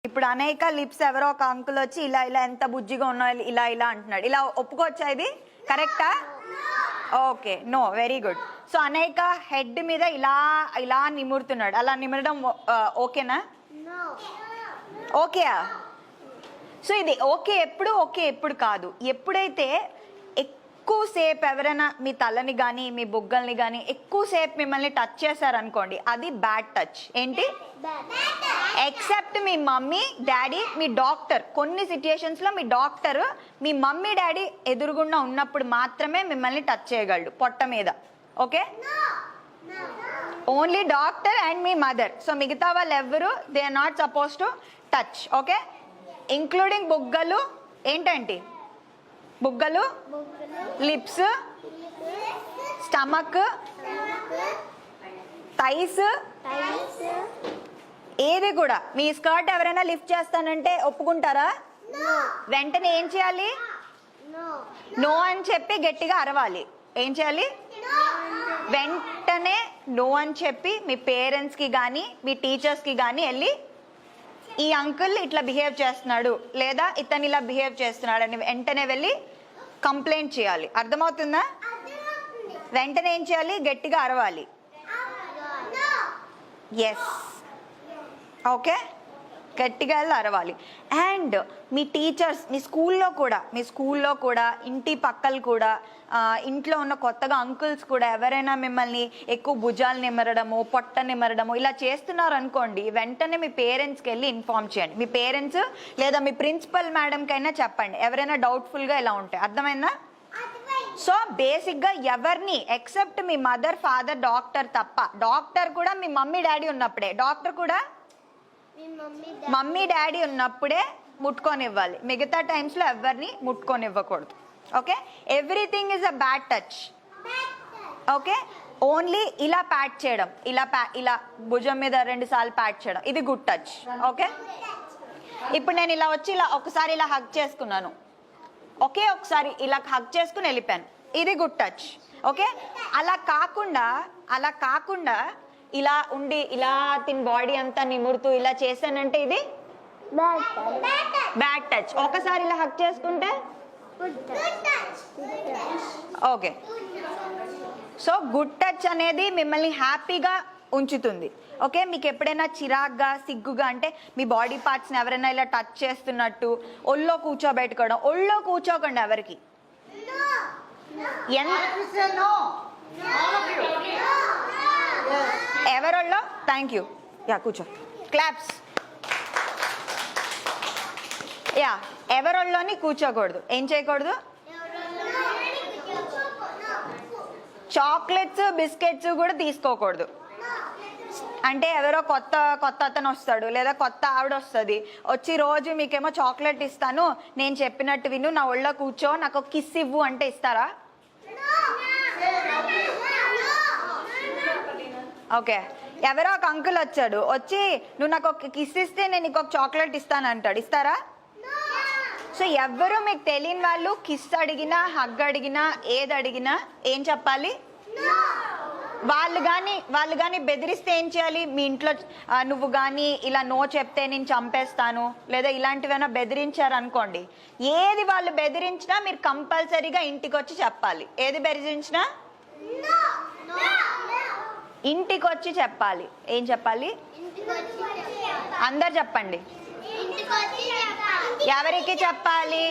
ఇప్పుడు అనేక లిప్స్ ఎవరో ఒక అంకుల్ వచ్చి ఇలా ఇలా ఎంత బుజ్జిగా ఉన్నావు ఇలా ఇలా అంటున్నాడు. ఇలా ఒప్పుకోవచ్చా? ఇది కరెక్టా? Okay, no, very good. So అనేక హెడ్ మీద ఇలా ఇలా నిమురుతున్నాడు. అలా నిమరడం ఓకేనా? ఓకేయా? సో ఇది ఓకే ఎప్పుడు, ఓకే ఎప్పుడు కాదు. ఎప్పుడైతే ఎక్కువసేపు ఎవరైనా మీ తలని కానీ మీ బుగ్గల్ని కానీ ఎక్కువసేపు మిమ్మల్ని టచ్ చేశారనుకోండి, అది బ్యాడ్ టచ్. ఏంటి? ఎక్సెప్ట్ మీ మమ్మీ డాడీ, మీ డాక్టర్. కొన్ని సిచ్యుయేషన్స్లో మీ డాక్టర్ మీ మమ్మీ డాడీ ఎదురుగుండా ఉన్నప్పుడు మాత్రమే మిమ్మల్ని టచ్ చేయగలడు పొట్ట మీద. ఓకే, ఓన్లీ డాక్టర్ అండ్ మీ మదర్. సో మిగతా వాళ్ళు ఎవ్వరు they are not suppose to touch. Okay, including బుగ్గలు. ఏంటంటే బుగ్గలు, లిప్స్, స్టమక్, థైస్, ఏది కూడా. మీ స్కర్ట్ ఎవరైనా లిఫ్ట్ చేస్తానంటే ఒప్పుకుంటారా? వెంటనే ఏం చేయాలి? నో అని చెప్పి గట్టిగా అరవాలి. ఏం చేయాలి? వెంటనే నో అని చెప్పి మీ పేరెంట్స్కి కానీ మీ టీచర్స్కి కానీ వెళ్ళి ఈ అంకుల్ ఇట్లా బిహేవ్ చేస్తున్నాడు లేదా ఇతను ఇలా బిహేవ్ చేస్తున్నాడు అని వెంటనే వెళ్ళి కంప్లైంట్ చేయాలి. అర్థమవుతుందా? వెంటనే ఏం చేయాలి? గట్టిగా అరవాలి. ఎస్, ఓకే, గట్టిగా అరవాలి. అండ్ మీ టీచర్స్, మీ స్కూల్లో కూడా ఇంటి పక్కలు కూడా, ఇంట్లో ఉన్న కొత్తగా అంకుల్స్ కూడా ఎవరైనా మిమ్మల్ని ఎక్కువ భుజాలు నిమరడము, పొట్ట నిమరడము ఇలా చేస్తున్నారు అనుకోండి, వెంటనే మీ పేరెంట్స్కి వెళ్ళి ఇన్ఫార్మ్ చేయండి. మీ పేరెంట్స్ లేదా మీ ప్రిన్సిపల్ మేడంకైనా చెప్పండి ఎవరైనా డౌట్ఫుల్గా ఇలా ఉంటాయి. అర్థమైందా? సో బేసిక్గా ఎవరిని ఎక్సెప్ట్ మీ మదర్ ఫాదర్ డాక్టర్ తప్ప, డాక్టర్ కూడా మీ మమ్మీ డాడీ ఉన్నప్పుడే, డాక్టర్ కూడా మమ్మీ డాడీ ఉన్నప్పుడే ముట్టుకొనివ్వాలి. మిగతా టైమ్స్లో ఎవరిని ముట్టుకొనివ్వకూడదు. Okay, everything is a bad touch. Okay, only ఇలా ప్యాట్ చేయడం, ఇలా భుజం మీద 2 సార్లు ప్యాట్ చేయడం, ఇది గుడ్ టచ్. ఓకే, ఇప్పుడు నేను ఇలా వచ్చి ఇలా ఒకసారి ఇలా హగ్ చేసుకున్నాను, ఓకే, ఒకసారి ఇలా హగ్ చేసుకుని వెళ్ళిపోయాను, ఇది గుడ్ టచ్. ఓకే, అలా కాకుండా ఇలా ఉండి ఇలా తిన్ బాడీ అంతా నిమురుతూ ఇలా చేశానంటే ఇది బ్యాడ్ టచ్. ఒకసారి ఇలా హగ్ చేసుకుంటే ఓకే. సో గుడ్ టచ్ అనేది మిమ్మల్ని హ్యాపీగా ఉంచుతుంది. ఓకే, మీకు ఎప్పుడైనా చిరాగ్గా సిగ్గుగా అంటే మీ బాడీ పార్ట్స్ని ఎవరైనా ఇలా టచ్ చేస్తున్నట్టు ఒళ్ళో కూర్చోబెట్టుకోవడం, ఒళ్ళో కూర్చోకండి ఎవరికి. ఎవరోళ్ళో? Thank you. యా, కూర్చో. క్లాప్స్. యా, ఎవరోళ్ళని కూర్చోకూడదు. ఏం చేయకూడదు? చాక్లెట్స్ బిస్కెట్స్ కూడా తీసుకోకూడదు. అంటే ఎవరో కొత్త అతను వస్తాడు లేదా కొత్త ఆవిడ వస్తుంది, వచ్చి రోజు మీకేమో చాక్లెట్ ఇస్తాను, నేను చెప్పినట్టు విను, నా ఒళ్ళో కూర్చో, నాకు ఒక కిస్ ఇవ్వు అంటే ఇస్తారా? ఓకే, ఎవరో ఒక అంకుల్ వచ్చాడు, వచ్చి నువ్వు నాకు ఒక కిస్ ఇస్తే నేను నీకు ఒక చాక్లెట్ ఇస్తాను అంటాడు, ఇస్తారా? సో ఎవరు మీకు తెలియని వాళ్ళు కిస్ అడిగినా హగ్ అడిగినా ఏది అడిగినా ఏం చెప్పాలి? వాళ్ళు కానీ బెదిరిస్తే ఏం చేయాలి? మీ ఇంట్లో నువ్వు కానీ ఇలా నో చెప్తే నేను చంపేస్తాను లేదా ఇలాంటివైనా బెదిరించారు అనుకోండి, ఏది వాళ్ళు బెదిరించినా మీరు కంపల్సరీగా ఇంటికి వచ్చి చెప్పాలి. ఏది బెదిరించినా ఇంటికి వచ్చి చెప్పాలి. ఏం చెప్పాలి? అందరు చెప్పండి. ఎవరికి చెప్పాలి?